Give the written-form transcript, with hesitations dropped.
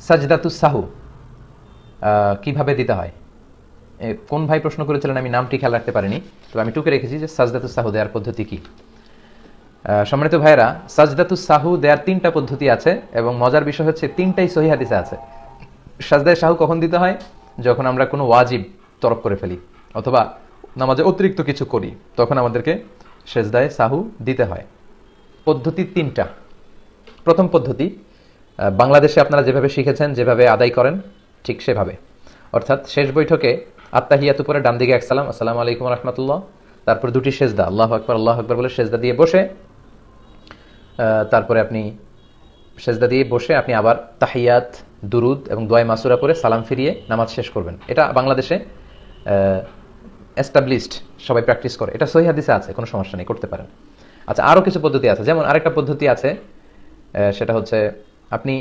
সাজদাতুস সাহু কিভাবে দিতে হয়? কোন ভাই প্রশ্ন করেছিলেন আমি নামটি খেয়াল রাখতে পারিনি, তবে আমি টুকে রেখেছি যে সাজদাতুস সাহু দেওয়ার পদ্ধতি কি। সম্মানিত ভাইরা, সাজদাতুস সাহু দেওয়ার 3টা পদ্ধতি আছে এবং মজার বিষয় হচ্ছে 3টাই সহিহ হাদিসে আছে। সাজদায়ে সাহু কখন দিতে হয়? যখন আমরা কোনো ওয়াজিব তরক করে ফেলি অথবা নামাজে অতিরিক্ত কিছু করি, তখন আমাদেরকে সেজদায়ে সাহু দিতে হয়। পদ্ধতি 3টা। প্রথম পদ্ধতি, বাংলাদেশে আপনারা যেভাবে শিখেছেন, যেভাবে আদায় করেন ঠিক সেভাবে, অর্থাৎ শেষ বৈঠকে আত্তাহিয়াতু পরে ডান দিকে এক সালাম, আসসালামু আলাইকুম রাহমাতুল্লাহ, তারপর দুটি সেজদা, আল্লাহু আকবার বলে সেজদা দিয়ে বসে, তারপরে আপনি সেজদা দিয়ে বসে আপনি আবার তাহিয়াত, দুরুদ এবং দোয়া মাসুরা পরে সালাম ফিরিয়ে নামাজ শেষ করবেন। এটা বাংলাদেশে এস্টাবলিশড, সবাই প্র্যাকটিস করে, এটা সহিহ হাদিসে আছে, কোনো সমস্যা নেই, করতে পারেন। আচ্ছা, আরও কিছু পদ্ধতি আছে, যেমন আরেকটা পদ্ধতি আছে, সেটা হচ্ছে আপনি